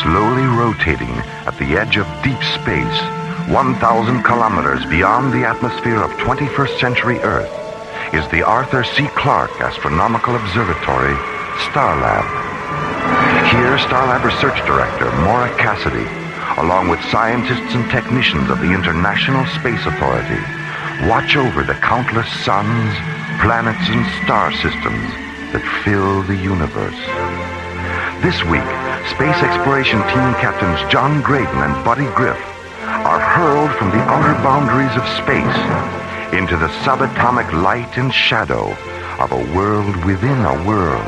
Slowly rotating at the edge of deep space, 1,000 kilometers beyond the atmosphere of 21st century Earth, is the Arthur C. Clarke Astronomical Observatory, Starlab. Here, Starlab Research Director Maura Cassidy, along with scientists and technicians of the International Space Authority, watch over the countless suns, planets, and star systems that fill the universe. This week, Space Exploration Team Captains John Graydon and Buddy Griff are hurled from the outer boundaries of space into the subatomic light and shadow of a world within a world,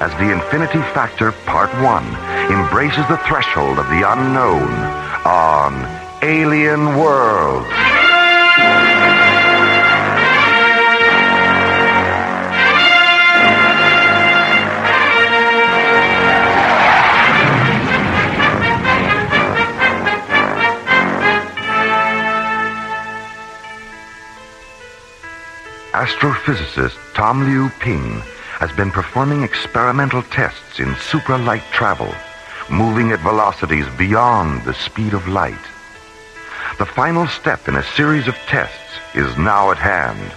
as the Infinity Factor Part 1 embraces the threshold of the unknown on Alien World. Astrophysicist Tom Liu Ping has been performing experimental tests in supralight travel, moving at velocities beyond the speed of light. The final step in a series of tests is now at hand.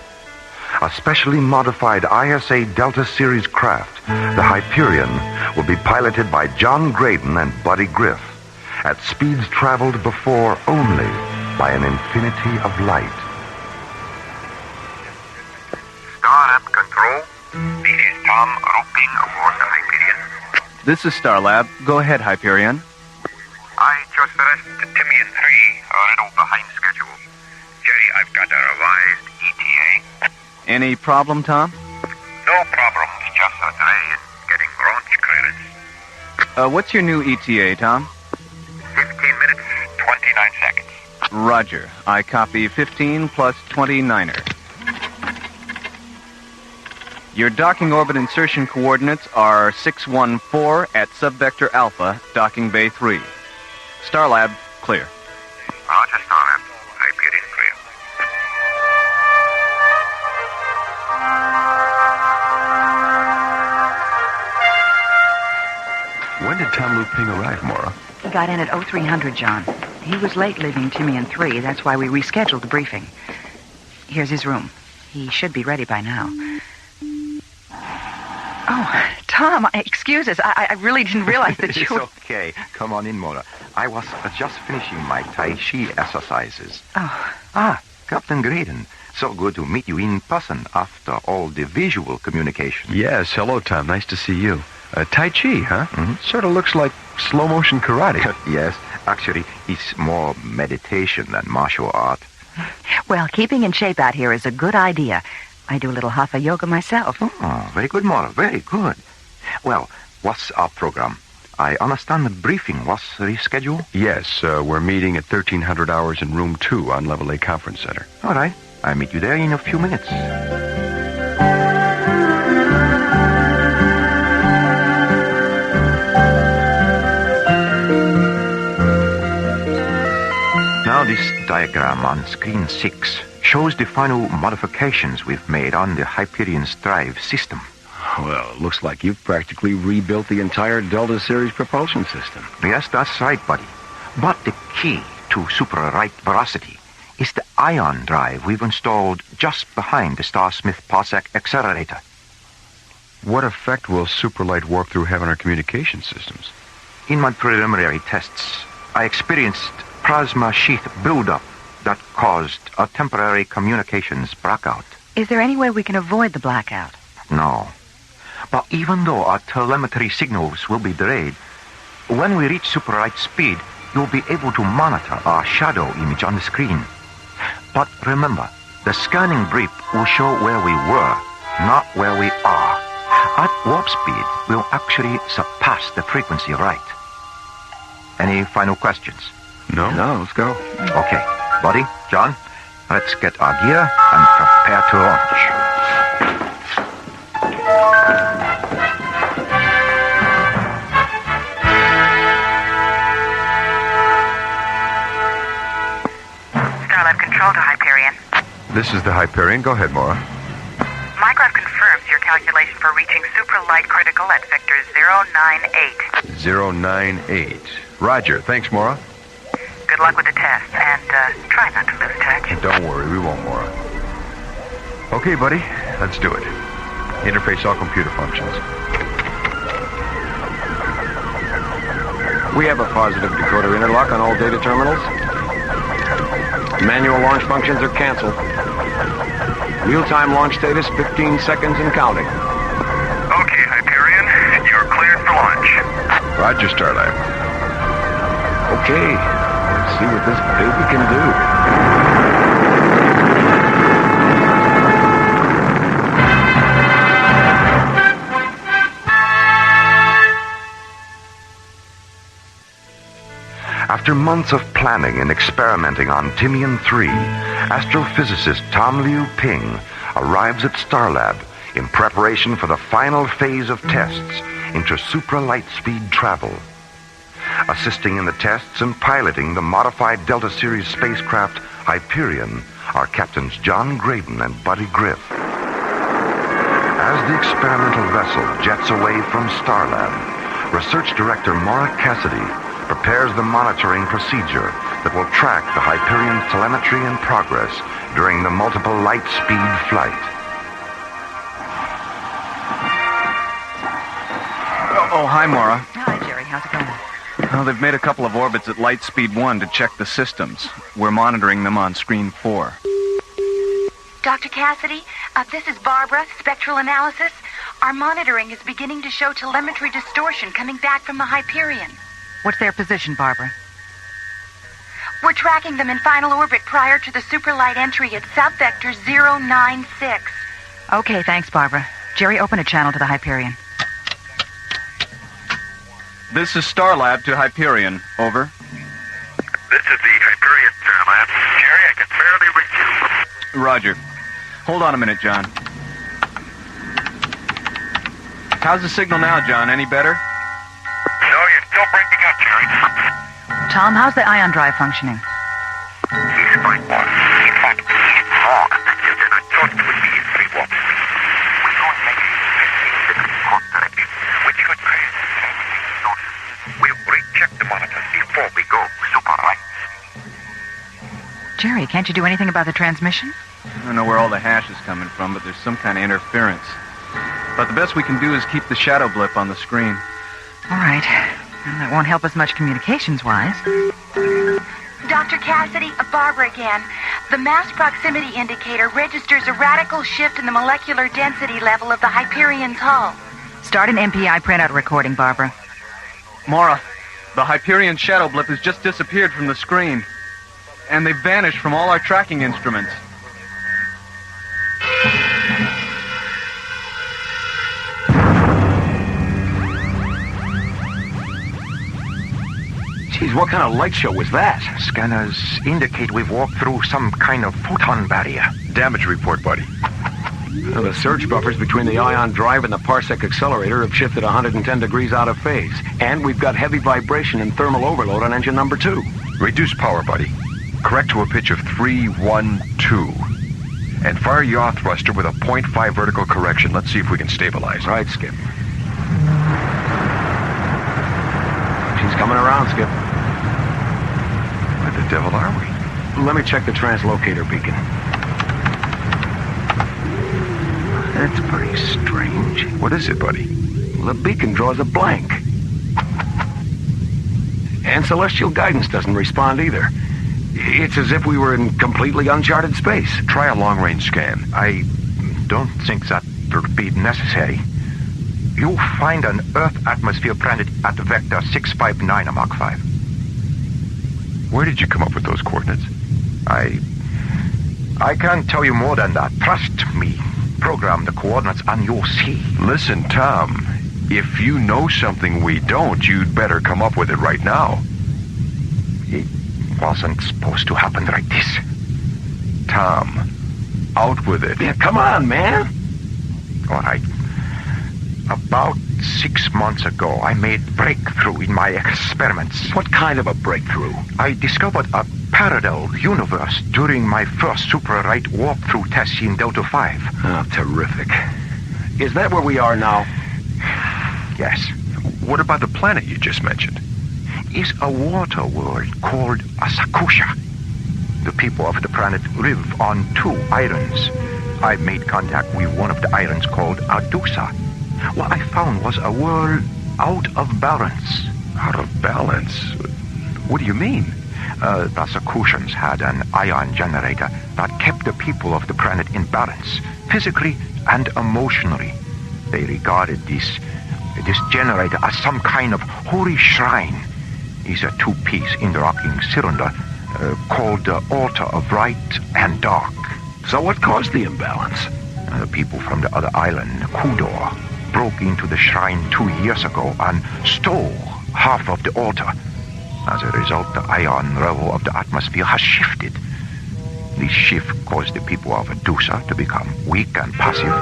A specially modified ISA Delta Series craft, the Hyperion, will be piloted by John Graydon and Buddy Griff at speeds traveled before only by an infinity of light. Starlab Control, this is Tom Ruping aboard the Hyperion. This is Starlab. Go ahead, Hyperion. I just finished Timmy and 3, a little behind schedule. Jerry, I've got a revised ETA. Any problem, Tom? No problems, just a delay in getting launch clearance. What's your new ETA, Tom? 15 minutes, 29 seconds. Roger. I copy 15 plus 29er. Your docking orbit insertion coordinates are 614 at subvector Alpha, docking bay 3. Starlab, clear. Roger, Starlab. Hyperion clear. When did Tom Liu Ping arrive, Maura? He got in at 0300, John. He was late leaving Timmy and 3. That's why we rescheduled the briefing. Here's his room. He should be ready by now. Oh, Tom, excuse us. I really didn't realize that you... It's okay. Come on in, Maura. I was just finishing my Tai Chi exercises. Oh. Captain Graydon. So good to meet you in person after all the visual communication. Yes, hello, Tom. Nice to see you. Tai Chi, huh? Mm-hmm. Sort of looks like slow-motion karate. Yes, actually, it's more meditation than martial art. Well, keeping in shape out here is a good idea. I do a little hatha yoga myself. Oh, very good, Maura. Very good. Well, what's our program? I understand the briefing was rescheduled? Yes, we're meeting at 1300 hours in room 2 on Level A Conference Center. All right. I'll meet you there in a few minutes. Now this diagram on screen 6 shows the final modifications we've made on the Hyperion's drive system. Well, it looks like you've practically rebuilt the entire Delta Series propulsion system. Yes, that's right, buddy. But the key to super right veracity is the ion drive we've installed just behind the Star-Smith Parsec accelerator. What effect will superlight warp through have on our communication systems? In my preliminary tests, I experienced plasma sheath buildup that caused a temporary communications blackout. Is there any way we can avoid the blackout? No. But even though our telemetry signals will be delayed, when we reach super light speed, you'll be able to monitor our shadow image on the screen. But remember, the scanning brief will show where we were, not where we are. At warp speed, we'll actually surpass the frequency right. Any final questions? No, let's go. Okay. Buddy, John, let's get our gear and prepare to launch. Starlab Control to Hyperion. This is the Hyperion. Go ahead, Maura. Microwave confirms your calculation for reaching super light critical at vector 098. 098. Roger. Thanks, Mora. Good luck with the test, and try not to lose touch. Don't worry, we won't, Mora. Okay, buddy, let's do it. Interface all computer functions. We have a positive decoder interlock on all data terminals. Manual launch functions are canceled. Real-time launch status, 15 seconds and counting. Okay, Hyperion, you're cleared for launch. Roger, Starlight. Okay, let's see what this baby can do. After months of planning and experimenting on Timian 3, astrophysicist Tom Liu Ping arrives at Starlab in preparation for the final phase of tests into supra-light-speed travel. Assisting in the tests and piloting the modified Delta Series spacecraft Hyperion are Captains John Graydon and Buddy Griff. As the experimental vessel jets away from Starlab, Research Director Maura Cassidy prepares the monitoring procedure that will track the Hyperion's telemetry and progress during the multiple light-speed flight. Oh, hi, Mora. Hi, Jerry. How's it going? Oh, they've made a couple of orbits at light speed 1 to check the systems. We're monitoring them on screen 4. Dr. Cassidy, this is Barbara, Spectral Analysis. Our monitoring is beginning to show telemetry distortion coming back from the Hyperion. What's their position, Barbara? We're tracking them in final orbit prior to the superlight entry at subvector 096. Okay, thanks, Barbara. Jerry, open a channel to the Hyperion. This is Starlab to Hyperion. Over. This is the Hyperion, Starlab. Jerry, I can barely reach you. Roger. Hold on a minute, John. How's the signal now, John? Any better? No, you're still breaking up, Jerry. Tom, how's the ion drive functioning? He's fine, boss. In fact, he's more effective than I thought it would be in 3 warp speed. We don't make 15 seconds course direction, which could create telemetry distortion. We'll recheck the monitors before we go super light. Jerry, can't you do anything about the transmission? I don't know where all the hash is coming from, but there's some kind of interference. But the best we can do is keep the shadow blip on the screen. All right. Well, that won't help us much communications-wise. Dr. Cassidy, Barbara again. The mass proximity indicator registers a radical shift in the molecular density level of the Hyperion's hull. Start an MPI printout recording, Barbara. Mora, the Hyperion shadow blip has just disappeared from the screen. And they've vanished from all our tracking instruments. Geez, what kind of light show was that? Scanners indicate we've walked through some kind of photon barrier. Damage report, buddy. Well, the surge buffers between the ion drive and the parsec accelerator have shifted 110 degrees out of phase. And we've got heavy vibration and thermal overload on engine number 2. Reduce power, buddy. Correct to a pitch of 312. And fire yaw thruster with a 0.5 vertical correction. Let's see if we can stabilize. Right, Skip. She's coming around, Skip. Where the devil are we? Let me check the translocator beacon. That's pretty strange. What is it, buddy? The beacon draws a blank. And celestial guidance doesn't respond either. It's as if we were in completely uncharted space. Try a long-range scan. I don't think that will be necessary. You'll find an Earth atmosphere planet at vector 659 Mach 5. Where did you come up with those coordinates? I can't tell you more than that. Trust me. Program the coordinates and you'll see. Listen, Tom. If you know something we don't, you'd better come up with it right now. It wasn't supposed to happen like this. Tom, out with it. Yeah, come on, man. All right. About 6 months ago, I made breakthrough in my experiments. What kind of a breakthrough? I discovered a parallel universe during my first super-right warp-through test in Delta 5. Oh, terrific. Is that where we are now? Yes. What about the planet you just mentioned? is a water world called Asakusha. The people of the planet live on 2 islands. I made contact with one of the islands called Adusa. What I found was a world out of balance. Out of balance? What do you mean? The Asakushans had an ion generator that kept the people of the planet in balance, physically and emotionally. They regarded this generator as some kind of holy shrine. It's a 2-piece interlocking cylinder called the altar of light and dark. So what caused the imbalance? The people from the other island, Kudor, broke into the shrine 2 years ago and stole half of the altar. As a result, the ion level of the atmosphere has shifted. This shift caused the people of Adusa to become weak and passive,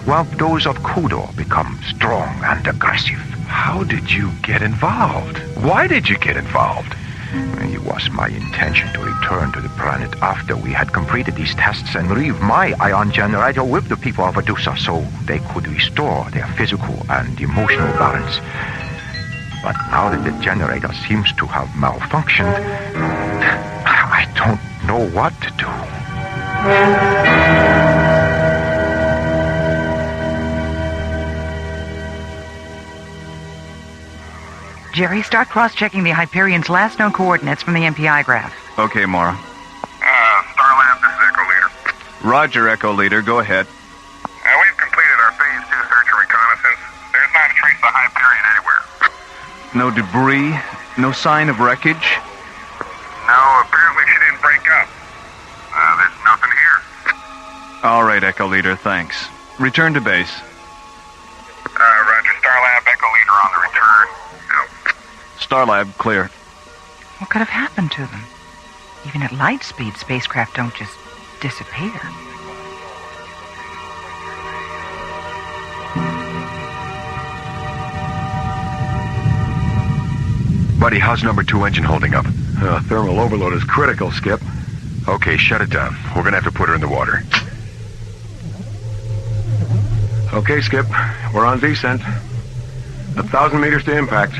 while those of Kudor become strong and aggressive. How did you get involved? Why did you get involved? It was my intention to return to the planet after we had completed these tests and leave my ion generator with the people of Adusa so they could restore their physical and emotional balance. But now that the generator seems to have malfunctioned, I don't know what to do. Jerry, start cross-checking the Hyperion's last known coordinates from the MPI graph. Okay, Mara. Starlab, this is Echo Leader. Roger, Echo Leader. Go ahead. We've completed our Phase 2 search and reconnaissance. There's not a trace of Hyperion anywhere. No debris? No sign of wreckage? No, apparently she didn't break up. There's nothing here. All right, Echo Leader, thanks. Return to base. Roger, Starlab, Echo Leader on the return. Out. Starlab, clear. What could have happened to them? Even at light speed, spacecraft don't just disappear. Buddy, how's number 2 engine holding up? Thermal overload is critical, Skip. Okay, shut it down. We're gonna have to put her in the water. Okay, Skip. We're on descent. 1,000 meters to impact.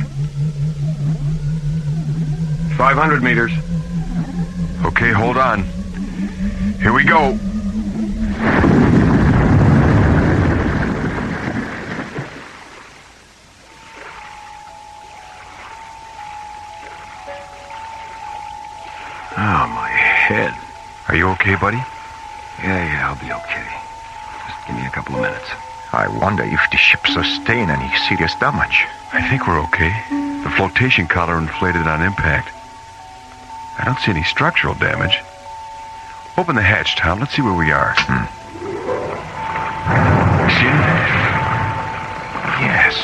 500 meters. Okay, hold on. Here we go. Oh, my head. Are you okay, buddy? Yeah, I'll be okay. Just give me a couple of minutes. I wonder if the ship sustained any serious damage. I think we're okay. The flotation collar inflated on impact. I don't see any structural damage. Open the hatch, Tom. Let's see where we are. See anything? Yes.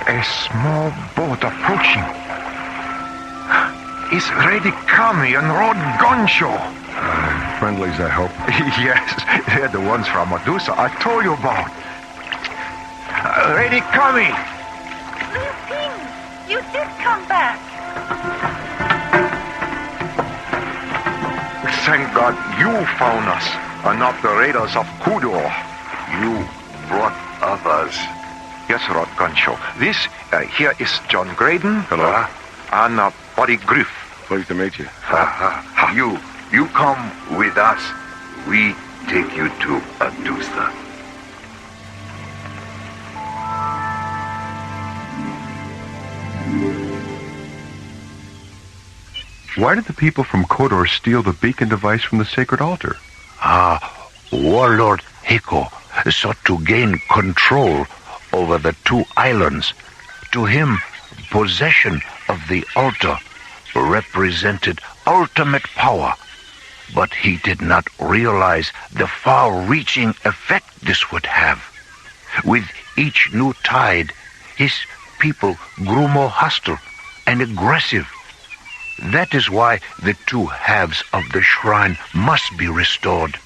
A small boat approaching. It's Ready Kami and Rod Goncho. Friendlies, I hope. Yes, they're the ones from Medusa I told you about. Ready Kami. Lucine, you did come back. Thank God you found us, and not the raiders of Kudor. You brought others. Yes, Rod Goncho. This here is John Graydon. Hello. And Buddy Griff. Pleased to meet you. You come with us. We take you to Adusa. Why did the people from Kodor steal the beacon device from the sacred altar? Warlord Hiko sought to gain control over the 2 islands. To him, possession of the altar represented ultimate power, but he did not realize the far-reaching effect this would have. With each new tide, his people grew more hostile and aggressive. That is why the 2 halves of the shrine must be restored.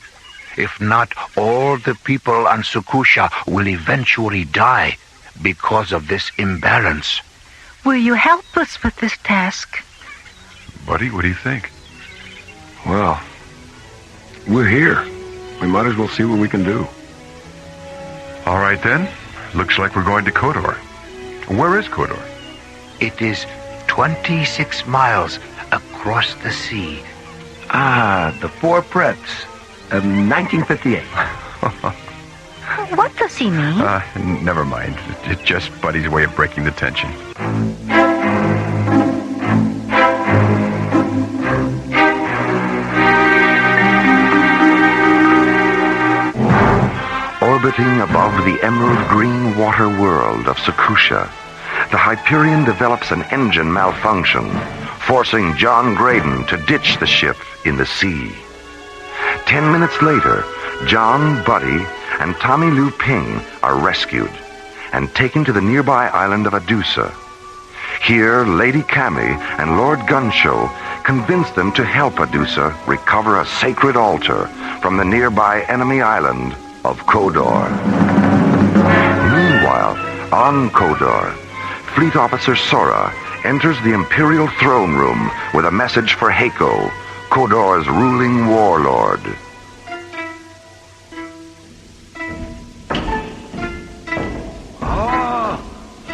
If not, all the people on Sukusha will eventually die because of this imbalance. Will you help us with this task? Buddy, what do you think? Well, we're here. We might as well see what we can do. All right, then. Looks like we're going to Kodor. Where is Kodor? It is 26 miles across the sea. Ah, the Four Preps of 1958. What does he mean? Never mind. It's just Buddy's way of breaking the tension. Orbiting above the emerald green water world of Sakusha, the Hyperion develops an engine malfunction, forcing John Graydon to ditch the ship in the sea. 10 minutes later, John, Buddy, and Tommy Lou Ping are rescued and taken to the nearby island of Adusa. Here, Lady Kami and Lord Gunshow convince them to help Adusa recover a sacred altar from the nearby enemy island of Kodor. Meanwhile, on Kodor, Fleet Officer Sora enters the Imperial throne room with a message for Heiko, Kodor's ruling warlord.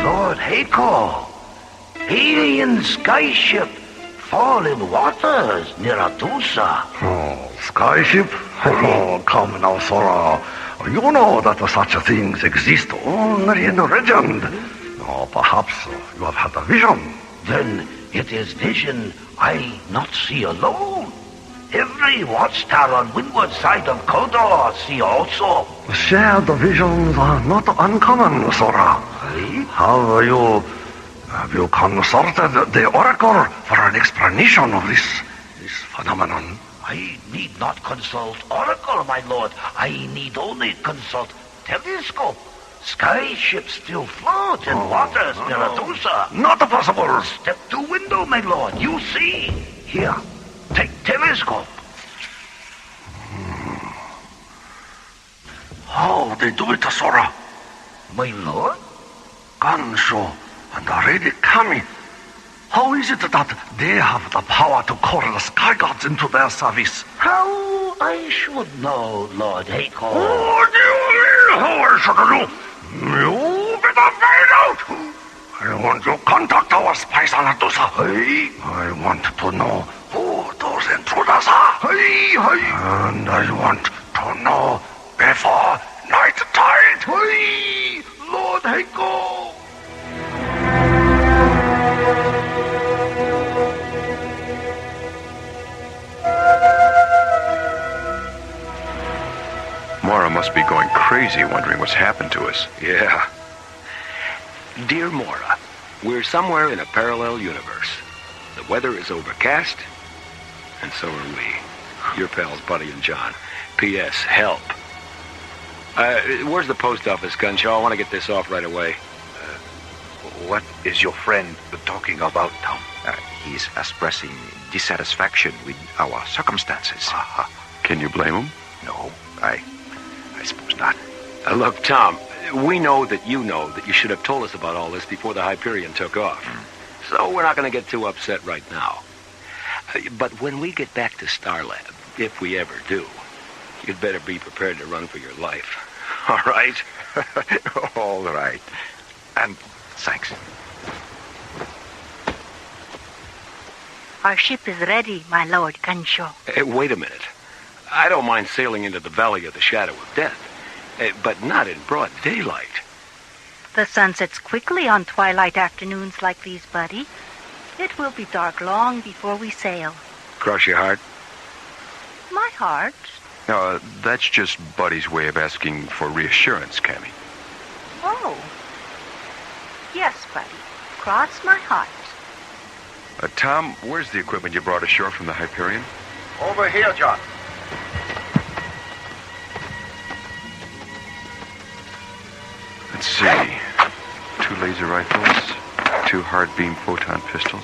Lord Heiko, alien skyship, fallen waters near Adusa. Oh, skyship? Oh, come now, Sora. You know that such things exist only in legend. Oh, perhaps you have had a vision. Then it is vision I not see alone. Every watchtower on windward side of Kodor see also. Shared visions are not uncommon, Sora. Have you consulted the Oracle for an explanation of this phenomenon? I need not consult Oracle, my lord. I need only consult telescope. Skyships still float in waters near Adusa. Not possible. Step to window, my lord. You see. Here, take telescope. How they do it, Sora? My lord? Gansho and the Lady Kami. How is it that they have the power to call the sky gods into their service? How I should know, Lord Heiko. What do you mean, how I should know? You better find out. I want to contact our spies on Adusa. I want to know who those intruders are. And I want to know before night tide. Lord Heiko. Mora must be going crazy wondering what's happened to us. Yeah. Dear Mora, we're somewhere in a parallel universe. The weather is overcast, and so are we. Your pals, Buddy and John. P.S. Help. Where's the post office, Gunshaw? I want to get this off right away. What is your friend talking about, Tom? He's expressing dissatisfaction with our circumstances. Can you blame him? No, I suppose not. Look, Tom, we know that you should have told us about all this before the Hyperion took off. So we're not going to get too upset right now. But when we get back to Starlab, if we ever do, you'd better be prepared to run for your life. All right? All right. And thanks. Our ship is ready, my lord Gansho. Wait a minute. I don't mind sailing into the Valley of the Shadow of Death, but not in broad daylight. The sun sets quickly on twilight afternoons like these, Buddy. It will be dark long before we sail. Cross your heart? My heart? That's just Buddy's way of asking for reassurance, Cammy. Oh. Yes, Buddy. Cross my heart. Tom, where's the equipment you brought ashore from the Hyperion? Over here, John. Let's see. 2 laser rifles, 2 hard beam photon pistols,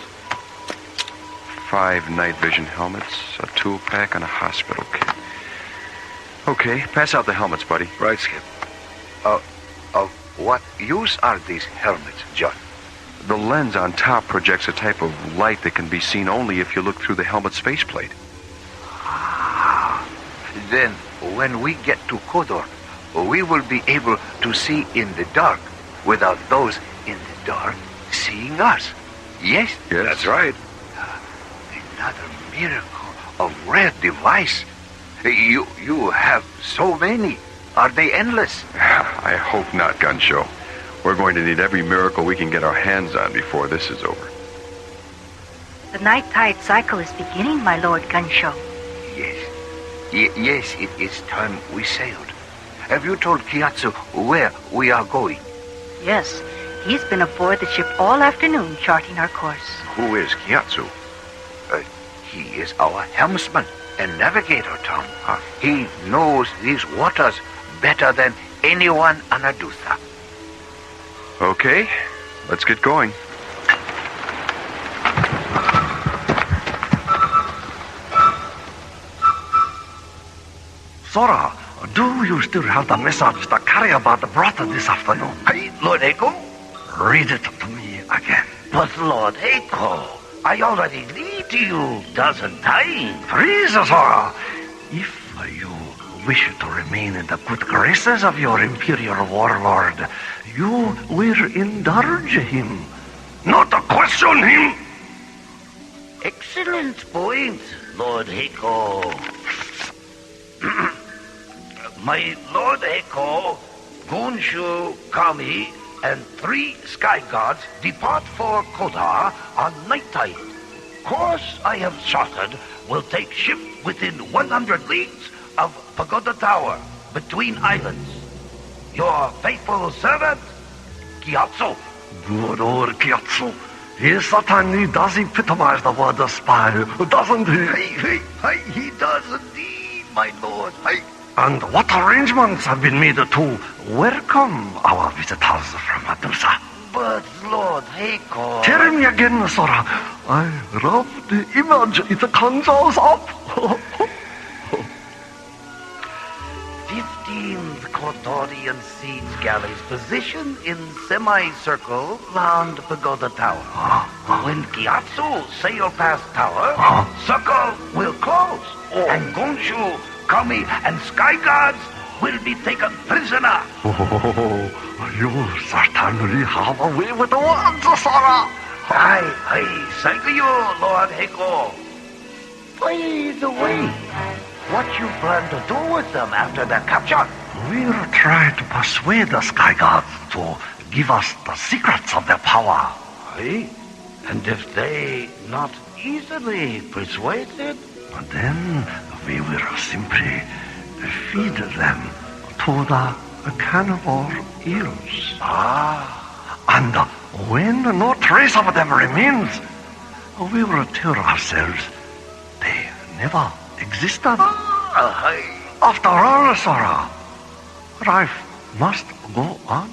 5 night vision helmets, a tool pack, and a hospital kit. Okay, pass out the helmets, buddy. Right, Skip. Of what use are these helmets, John? The lens on top projects a type of light that can be seen only if you look through the helmet's faceplate. Then, when we get to Kodor, we will be able to see in the dark without those in the dark seeing us. Yes? That's right. Another miracle of rare device. You have so many. Are they endless? I hope not, Gunshow. We're going to need every miracle we can get our hands on before this is over. The night tide cycle is beginning, my Lord Gunshow. Yes. Yes, it is time we sailed. Have you told Kiatsu where we are going? Yes, he's been aboard the ship all afternoon charting our course. Who is Kiatsu? He is our helmsman and navigator, Tom. He knows these waters better than anyone on Adusa. Okay, let's get going. Sora, do you still have the message the carrier brought this afternoon? Hey, Lord Echo? Read it to me again. But Lord Echo, I already read to you dozen times. Please, Sora, if you wish to remain in the good graces of your imperial warlord, you will indulge him, not question him. Excellent point, Lord Echo. My Lord Echo, Gonshu, Kami, and 3 sky gods depart for Kodar on night tide. Course I have charted will take ship within 100 leagues of Pagoda Tower, between islands. Your faithful servant, Kiatsu. Good old Kiatsu. He certainly does epitomize the word spy, doesn't he? Hey, he does indeed, my lord. Hey. And what arrangements have been made to welcome our visitors from Adusa? But, Lord Heiko... Tell me again, Sora. I love the image it conjures up. 15 Kotorian siege galleys positioned in semicircle round Pagoda Tower. When Kiatsu sail past tower, circle will close, and Gonshu, Kami, and Sky Gods will be taken prisoner. You certainly have a way with the words, Sora. Aye, thank you, Lord Heiko. By the way, what you plan to do with them after their capture? We'll try to persuade the Sky Gods to give us the secrets of their power. Aye? And if they not easily persuaded? Then we will simply feed them to the cannibal eels. And when no trace of them remains, we will tell ourselves they never existed. After all, Sora, life must go on.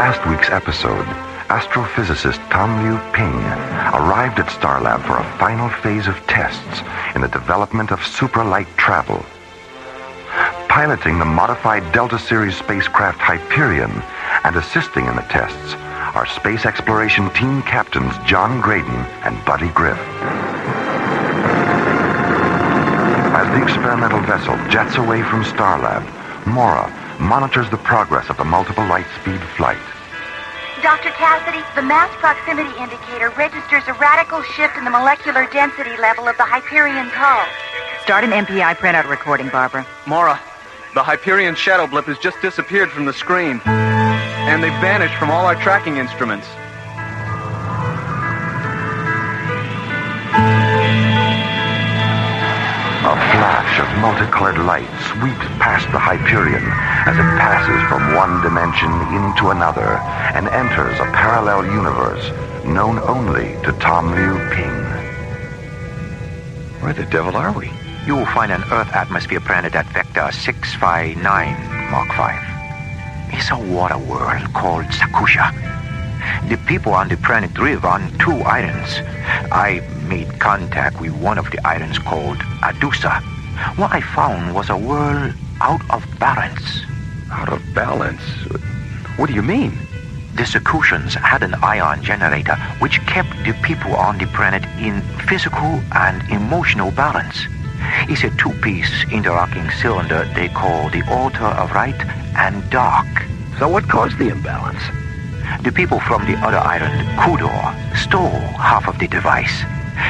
Last week's episode, astrophysicist Tom Liu Ping arrived at Starlab for a final phase of tests in the development of supralight travel. Piloting the modified Delta Series spacecraft Hyperion and assisting in the tests are space exploration team captains John Graydon and Buddy Griff. As the experimental vessel jets away from Starlab, Mora monitors the progress of the multiple light speed flight. Dr. Cassidy, the mass proximity indicator registers a radical shift in the molecular density level of the Hyperion's hull. Start an MPI printout recording, Barbara. Mora, the Hyperion shadow blip has just disappeared from the screen. And they've vanished from all our tracking instruments. A flash of multicolored light sweeps past the Hyperion as it passes from one dimension into another and enters a parallel universe known only to Tom Liu Ping. Where the devil are we? You will find an Earth atmosphere planet at Vector 659 Mark 5. It's a water world called Sakusha. The people on the planet live on 2 islands. I made contact with one of the islands called Adusa. What I found was a world out of balance. Out of balance? What do you mean? The Secutions had an ion generator which kept the people on the planet in physical and emotional balance. It's a two-piece interlocking cylinder they call the altar of light and dark. So what caused the imbalance? The people from the other island, Kudor, stole half of the device.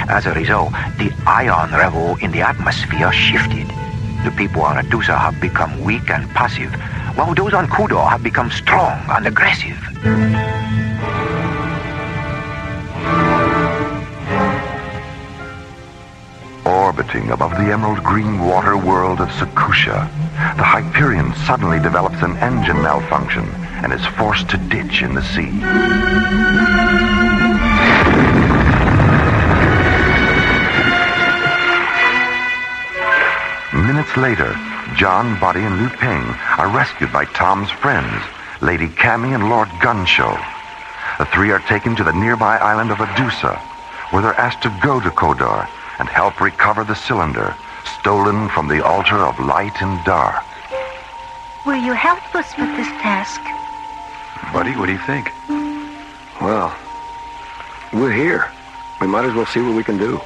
As a result, the ion level in the atmosphere shifted. The people on Adusa have become weak and passive, while those on Kudor have become strong and aggressive. Orbiting above the emerald green water world of Sekusha, the Hyperion suddenly develops an engine malfunction and is forced to ditch in the sea. Minutes later, John, Buddy, and Liu Ping are rescued by Tom's friends, Lady Cammy and Lord Gunshow. The three are taken to the nearby island of Adusa, where they're asked to go to Kodor and help recover the cylinder stolen from the altar of light and dark. Will you help us with this task? Buddy, what do you think? Well, we're here. We might as well see what we can do.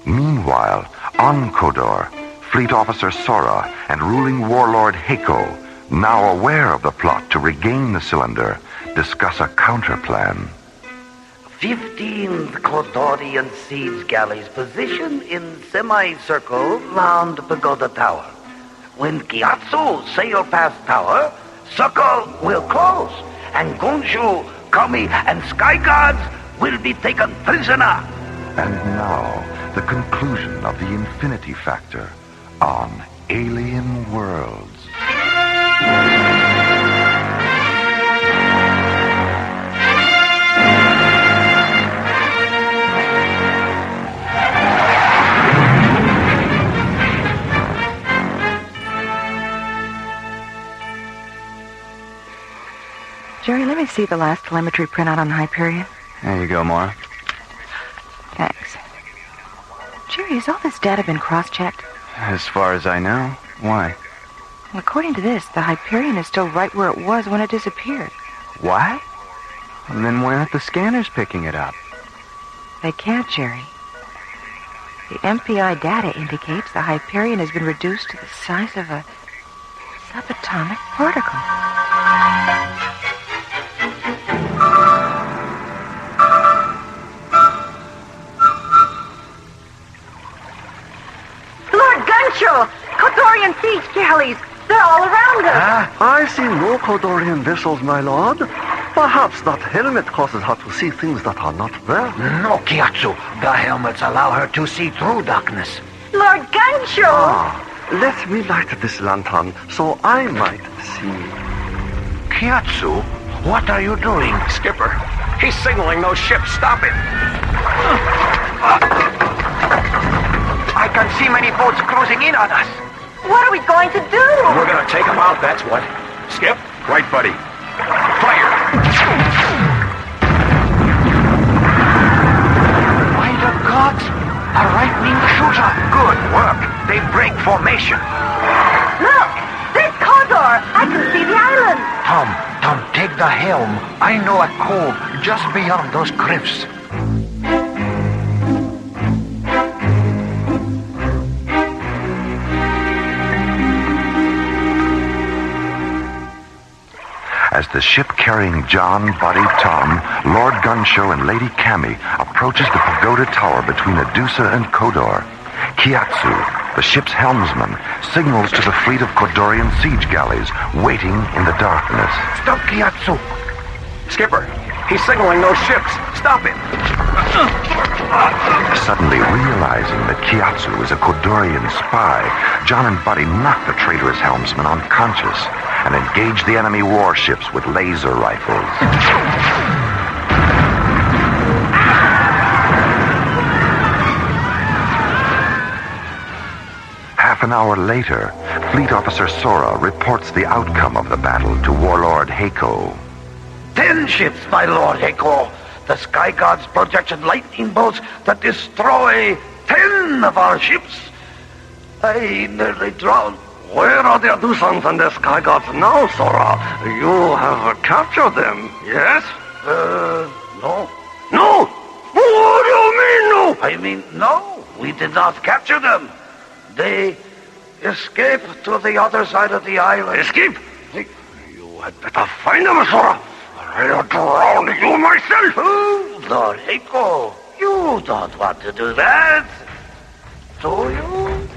Meanwhile, on Kodor, Fleet Officer Sora and ruling warlord Heiko, now aware of the plot to regain the cylinder, discuss a counterplan. 15th Kodorian siege galleys position in semicircle round Pagoda Tower. When Gyatso sail past tower, circle will close, and Gonshu, Kami, and Sky Guards will be taken prisoner. And now, the conclusion of the Infinity Factor on Alien Worlds. Jerry, let me see the last telemetry printout on Hyperion. There you go, Mara. Thanks. Jerry, has all this data been cross-checked? As far as I know. Why? Well, according to this, the Hyperion is still right where it was when it disappeared. What? And then why aren't the scanners picking it up? They can't, Jerry. The MPI data indicates the Hyperion has been reduced to the size of a subatomic particle. Kodorian siege galleys. They're all around us. I see no Kodorian vessels, my lord. Perhaps that helmet causes her to see things that are not there. No, Gyatso. The helmets allow her to see through darkness. Lord Gunshow. Let me light this lantern so I might see. Gyatso, what are you doing? Skipper, he's signaling those ships. Stop it. I can see many boats closing in on us. What are we going to do? We're going to take them out, that's what. Skip. Right, buddy. Fire! By the gods! A right-wing shooter! Good work. They break formation. Look! There's Kodor! I can see the island! Tom, take the helm. I know a cove just beyond those cliffs. As the ship carrying John, Buddy, Tom, Lord Gunshow, and Lady Cammy approaches the pagoda tower between Adusa and Kodor, Gyatso, the ship's helmsman, signals to the fleet of Kodorian siege galleys waiting in the darkness. Stop, Gyatso! Skipper, he's signaling those ships. Stop it! Suddenly realizing that Gyatso is a Kodorian spy, John and Buddy knock the traitorous helmsman unconscious and engage the enemy warships with laser rifles. Half an hour later, Fleet Officer Sora reports the outcome of the battle to Warlord Heiko. 10 ships, my Lord Heiko. the Sky Gods projected lightning bolts that destroy 10 of our ships. I nearly drowned. Where are the Adusans and the Sky Gods now, Sora? You have captured them, yes? No. No! What do you mean, no? I mean, no, we did not capture them. They escaped to the other side of the island. Escape? You had better find them, Sora. I'll drown you myself. Oh, Lord Hiko, you don't want to do that, do you?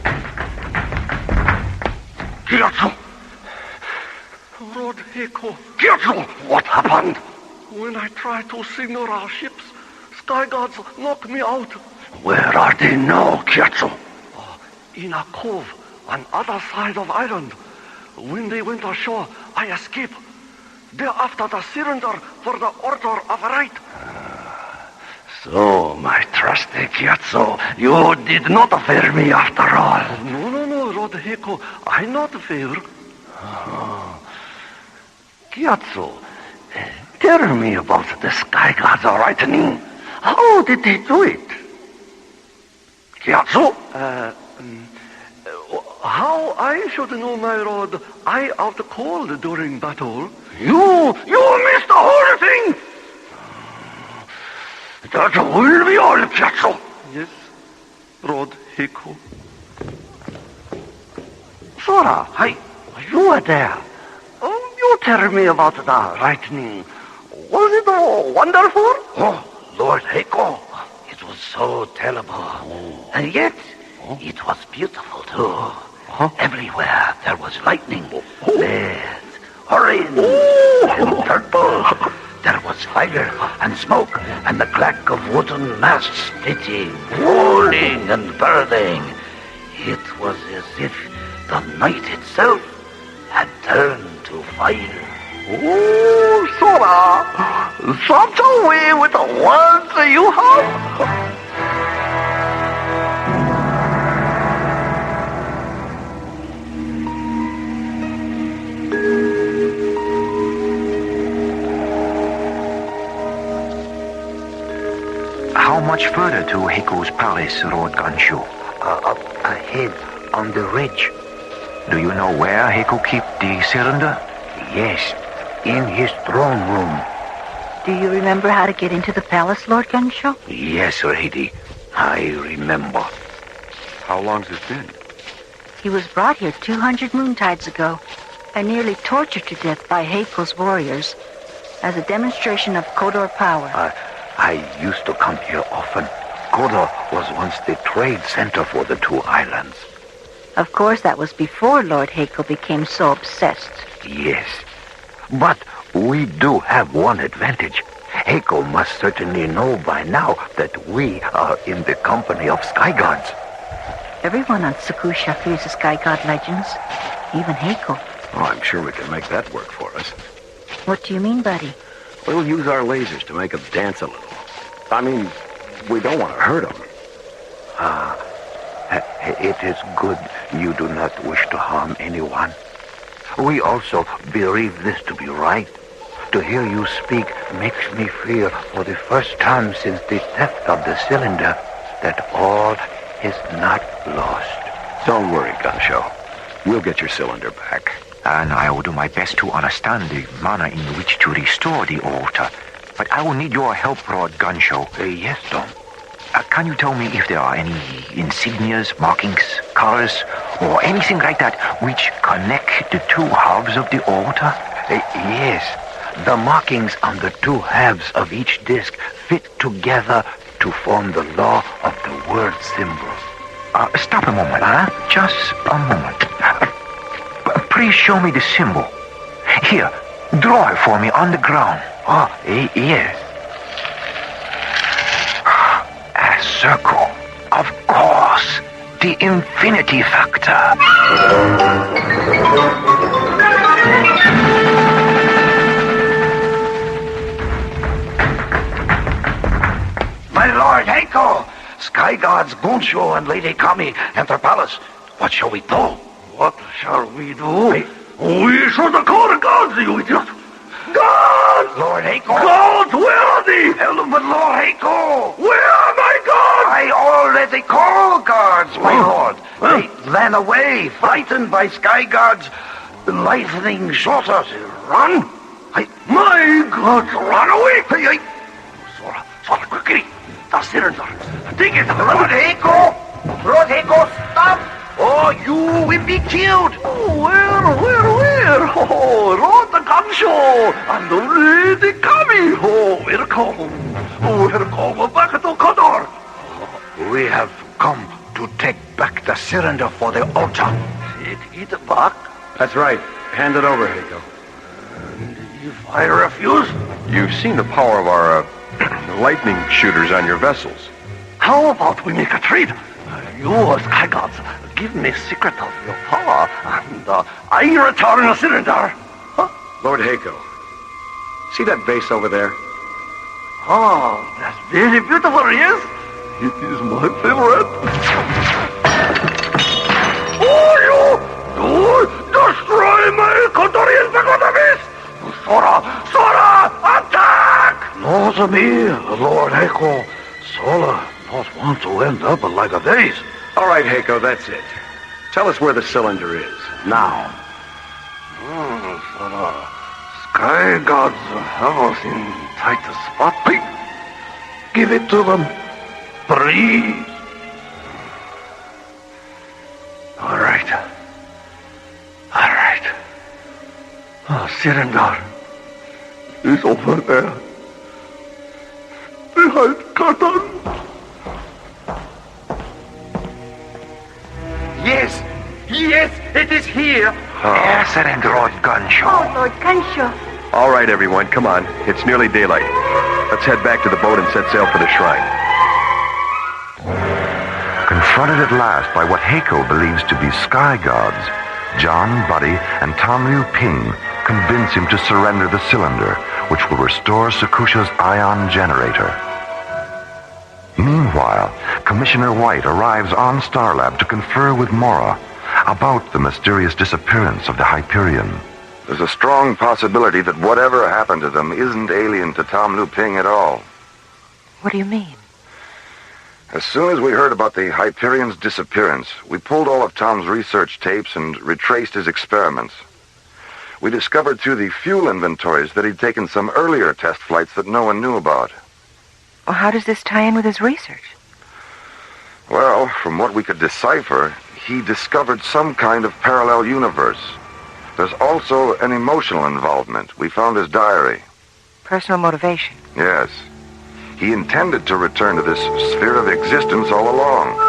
Gyatso! Lord Hiko. Gyatso! What happened? When I tried to signal our ships, Sky Gods knocked me out. Where are they now, Gyatso? In a cove on other side of island. When they went ashore, I escaped. They're after the cylinder for the Order of Right. So, my trusty Gyatso, you did not fear me after all. No, Lord Hiko, I not fear. Gyatso, tell me about the Sky Gods lightning. How did they do it? Gyatso? How I should know, my lord? I out cold during battle. You missed the whole thing! That will be all, Gyatso. Yes, Lord Hiko. Sora, you were there. You tell me about the lightning. Was it wonderful? Oh, Lord Hiko, it was so terrible. And yet, it was beautiful too. Everywhere there was lightning. Red, orange, and purple. There was fire and smoke and the clack of wooden masts splitting, rolling and burning. It was as if the night itself had turned to fire. Oh, Sora! Such a way with the words you have! How much further to Hiko's palace, Lord Ganshu? Up ahead on the ridge. Do you know where Hiko keep the cylinder? Yes, in his throne room. Do you remember how to get into the palace, Lord Gunshaw? Yes, lady. I remember. How long's it been? He was brought here 200 moontides ago and nearly tortured to death by Hiko's warriors as a demonstration of Kodor power. I used to come here often. Kodor was once the trade center for the two islands. Of course, that was before Lord Hiko became so obsessed. Yes. But we do have one advantage. Hiko must certainly know by now that we are in the company of Sky Gods. Everyone on Sakusha fears the Sky God legends, even Hiko. Oh, I'm sure we can make that work for us. What do you mean, buddy? We'll use our lasers to make them dance a little. I mean, we don't want to hurt them. It is good you do not wish to harm anyone. We also believe this to be right. To hear you speak makes me feel for the first time since the theft of the cylinder that all is not lost. Don't worry, Gansho. We'll get your cylinder back. And I will do my best to understand the manner in which to restore the altar. But I will need your help, Lord Gansho. Yes, Tom. Can you tell me if there are any insignias, markings, colors, or anything like that which connect the two halves of the altar? Yes. The markings on the two halves of each disc fit together to form the law of the word symbol. Stop a moment, huh? Just a moment. Please show me the symbol. Here, draw it for me on the ground. Oh, yes. A circle. Of course. The infinity factor. My Lord Hiko! Sky Gods Gunsho and Lady Kami enter palace. What shall we do? What shall we do? We should call the gods, you idiot! God! gods! Lord Haco! Gods, where are they? But Lord Haco! Where are my gods? I already called guards, my lord. They ran away, frightened by sky gods' lightning shorters. Run? My gods ran away! Sora, quickly! The cylinder! Take it! Lord Haco! Lord Haco, stop! Or you will be killed! Where? Oh, Lord the gun show! And the lady coming! Oh, welcome back to Connor! We have come to take back the cylinder for the altar. Take it back? That's right. Hand it over, Haco. If I refuse, You've seen the power of our lightning shooters on your vessels. how about we make a trade? You, sky gods, give me secret of your power, and I return the cylinder. Lord Haco, see that vase over there? Oh, that's very beautiful, yes? It is my favorite. Oh, you destroy my Condorian Pagodavis! Sora, attack! Not me, Lord Haco. Sola not want to end up like this. All right, Haco, that's it. Tell us where the cylinder is, now. Sora, sky gods have us in tight spot. Give it to them. Please. All right. Cylinder is over there. Behind curtain. Yes, it is here. Excellent, Lord Gunshaw. Oh, Lord Gunshaw. All right, everyone, come on. It's nearly daylight. Let's head back to the boat and set sail for the shrine. Confronted at last by what Haco believes to be sky gods, John, Buddy, and Tom Liu Ping convince him to surrender the cylinder, which will restore Sakusha's ion generator. Meanwhile, Commissioner White arrives on Starlab to confer with Mora about the mysterious disappearance of the Hyperion. There's a strong possibility that whatever happened to them isn't alien to Tom Liu Ping at all. What do you mean? As soon as we heard about the Hyperion's disappearance, we pulled all of Tom's research tapes and retraced his experiments. We discovered through the fuel inventories that he'd taken some earlier test flights that no one knew about. Well, how does this tie in with his research? Well, from what we could decipher, he discovered some kind of parallel universe. There's also an emotional involvement. We found his diary. Personal motivation. Yes. He intended to return to this sphere of existence all along.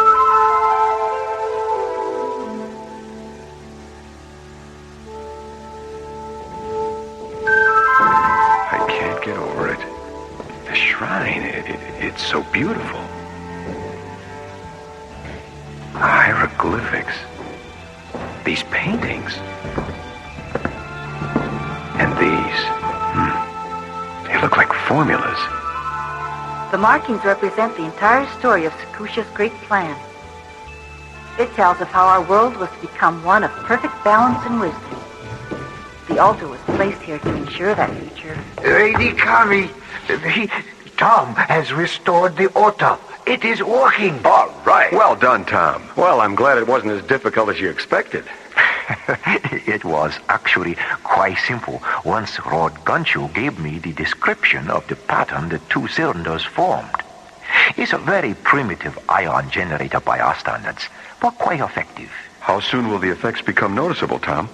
I can't get over it. The shrine, it's so beautiful. Hieroglyphics. These paintings. And these. They look like formulas. The markings represent the entire story of Sakusha's great plan. It tells of how our world was to become one of perfect balance and wisdom. The altar was placed here to ensure that future. Lady Kami, Tom has restored the altar. It is working. All right. Well done, Tom. Well, I'm glad it wasn't as difficult as you expected. It was actually quite simple once Lord Gunshaw gave me the description of the pattern the two cylinders formed. It's a very primitive ion generator by our standards, but quite effective. How soon will the effects become noticeable, Tom?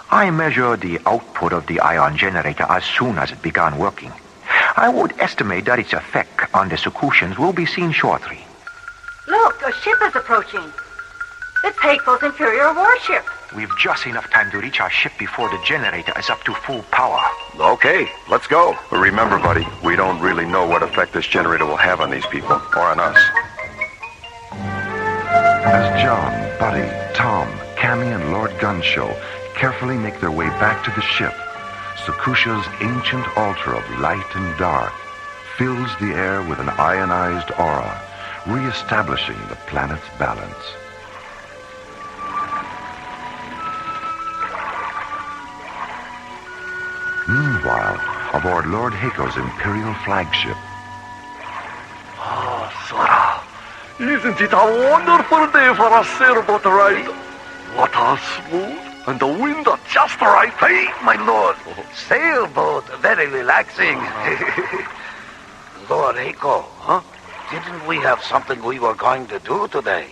I measure the output of the ion generator as soon as it began working. I would estimate that its effect on the Sakushans will be seen shortly. Look, a ship is approaching. It's Hako's Imperial warship. We've just enough time to reach our ship before the generator is up to full power. Okay, let's go. But remember, buddy, we don't really know what effect this generator will have on these people, or on us. As John, Buddy, Tom, Cammy, and Lord Gunshaw carefully make their way back to the ship, Sakusha's ancient altar of light and dark fills the air with an ionized aura, re-establishing the planet's balance. Meanwhile, aboard Lord Hako's Imperial flagship. Ah, Sora, isn't it a wonderful day for a sailboat ride? Water smooth and the wind just right. Hey, my lord. Sailboat, very relaxing. Lord Hako, huh? Didn't we have something we were going to do today?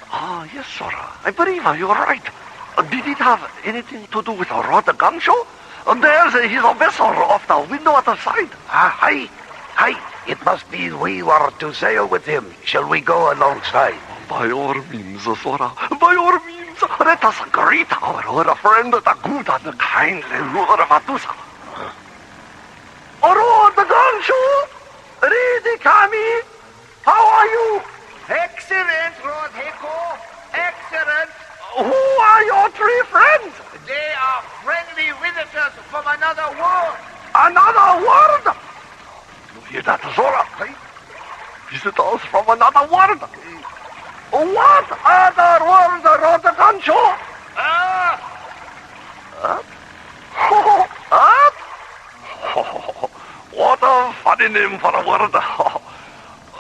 Ah, yes, Sora. I believe you're right. Did it have anything to do with a rod gun show? There's his vessel off the window at the side. Hi. It must be we were to sail with him. Shall we go alongside? By all means, Sora. By all means. Let us greet our old friend, the good and kindly Lord Medusa. Rod gun show! Lady Kami, how are you? Excellent, Lord Hako. Excellent. Who are your three friends? They are friendly visitors from another world. Another world? You hear that, Zora? Visitors from another world? What other world, Rodagancho? What a funny name for a word.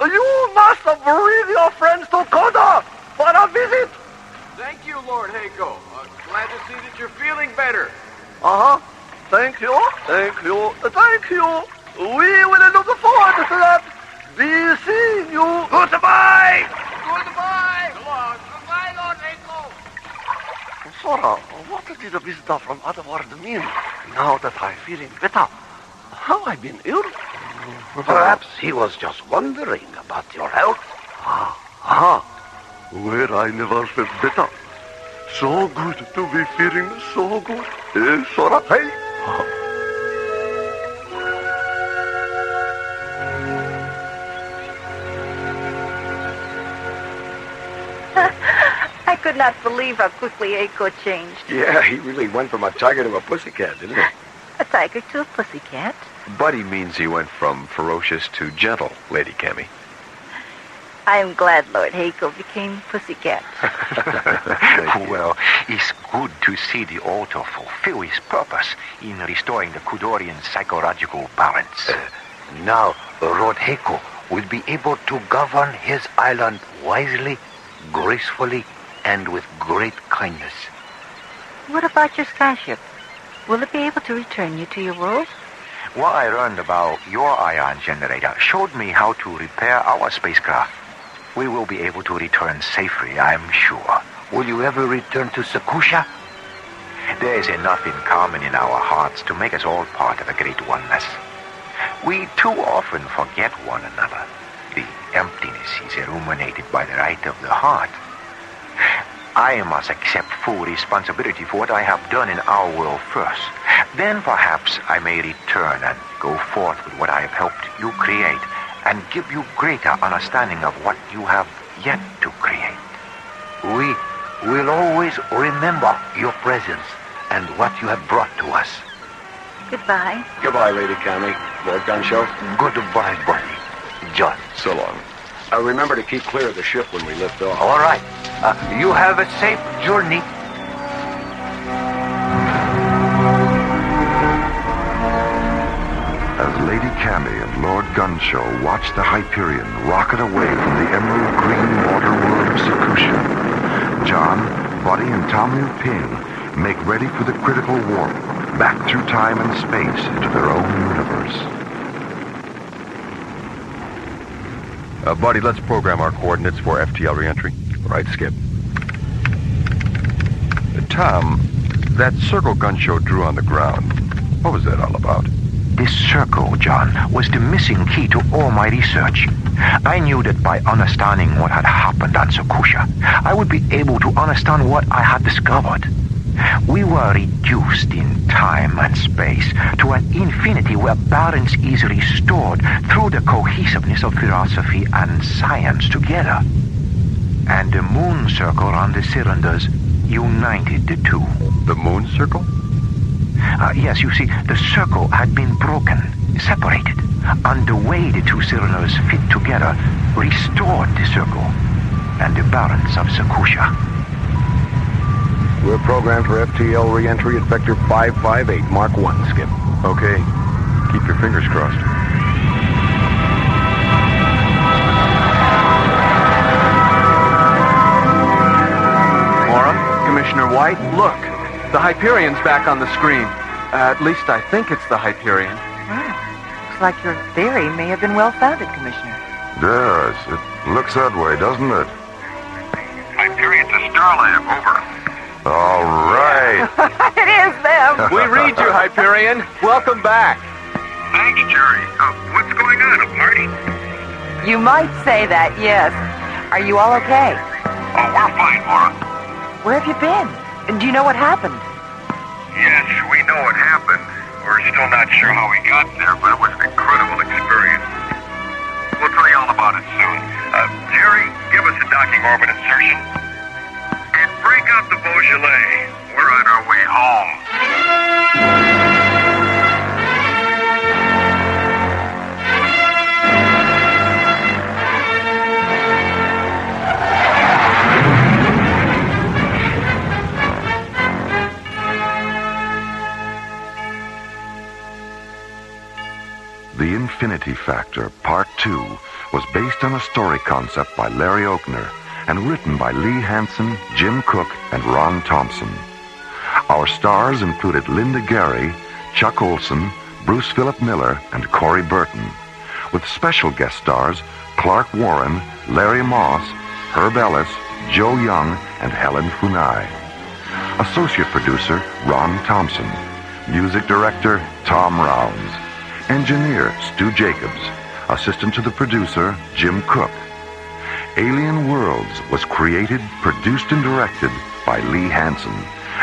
You must bring your friends to Koda for a visit. Thank you, Lord Hako. Glad to see that you're feeling better. Thank you. We will look forward to that. Be seeing you. Goodbye. Goodbye. Goodbye, Lord Hako. Sora, what did the visitor from other world mean? Now that I'm feeling better, have I been ill? Perhaps he was just wondering about your health. Where I never felt better. So good to be feeling so good. Sora, hey? I could not believe how quickly Hako changed. Yeah, he really went from a tiger to a pussycat, didn't he? A tiger to a pussycat. Buddy means he went from ferocious to gentle, Lady Cammy. I am glad Lord Hako became pussycat. Well, it's good to see the altar fulfill its purpose in restoring the Kudorian psychological balance. Now, Lord Hako will be able to govern his island wisely, gracefully, and with great kindness. What about your skyship? Will it be able to return you to your world? What I learned about your ion generator showed me how to repair our spacecraft. We will be able to return safely, I'm sure. Will you ever return to Sakusha? There is enough in common in our hearts to make us all part of a great oneness. We too often forget one another. The emptiness is illuminated by the light of the heart. I must accept full responsibility for what I have done in our world first. Then perhaps I may return and go forth with what I have helped you create and give you greater understanding of what you have yet to create. We will always remember your presence and what you have brought to us. Goodbye. Goodbye, Lady Cammy. Lord Gunshow. Goodbye, buddy. John. So long. Remember to keep clear of the ship when we lift off. All right. You have a safe journey. As Lady Cammy and Lord Gunshow watch the Hyperion rocket away from the emerald green water world of Sakusha, John, Buddy, and Tommy Ping make ready for the critical warp back through time and space into their own universe. Buddy, let's program our coordinates for FTL reentry. Right, Skip. Tom, that circle Gunshow drew on the ground, what was that all about? This circle, John, was the missing key to all my research. I knew that by understanding what had happened on Sakusha, I would be able to understand what I had discovered. We were reduced in time and space to an infinity where balance is restored through the cohesiveness of philosophy and science together. And the moon circle on the cylinders united the two. The moon circle? Yes, you see, the circle had been broken, separated, and the way the two cylinders fit together restored the circle and the balance of Sakusha. We're programmed for FTL reentry at Vector 558, Mark 1, Skip. Okay. Keep your fingers crossed. Commissioner White, look. The Hyperion's back on the screen. At least I think it's the Hyperion. Well, looks like your theory may have been well-founded, Commissioner. Yes, it looks that way, doesn't it? Hyperion to Starlab, over. All right. It is them. We read you, Hyperion. Welcome back. Thanks, Jerry. What's going on, a party? You might say that, yes. Are you all okay? Oh, we're fine, Laura. Where have you been? And do you know what happened? Yes, we know what happened. We're still not sure how we got there, but it was an incredible experience. We'll tell you all about it soon. Jerry, give us a docking orbit insertion. And break out the Beaujolais. We're on our way home. The Infinity Factor, Part 2, was based on a story concept by Larry Oakner and written by Lee Hansen, Jim Cook, and Ron Thompson. Our stars included Linda Gary, Chuck Olson, Bruce Philip Miller, and Corey Burton, with special guest stars Clark Warren, Larry Moss, Herb Ellis, Joe Young, and Helen Funai. Associate producer Ron Thompson. Music director Tom Rounds. Engineer Stu Jacobs. Assistant to the producer Jim Cook. Alien Worlds was created, produced, and directed by Lee Hansen.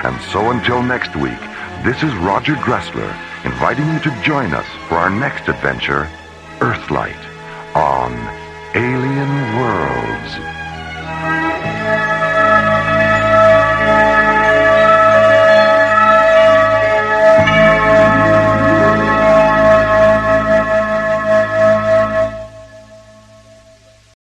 And so until next week, this is Roger Dressler inviting you to join us for our next adventure, Earthlight, on Alien Worlds.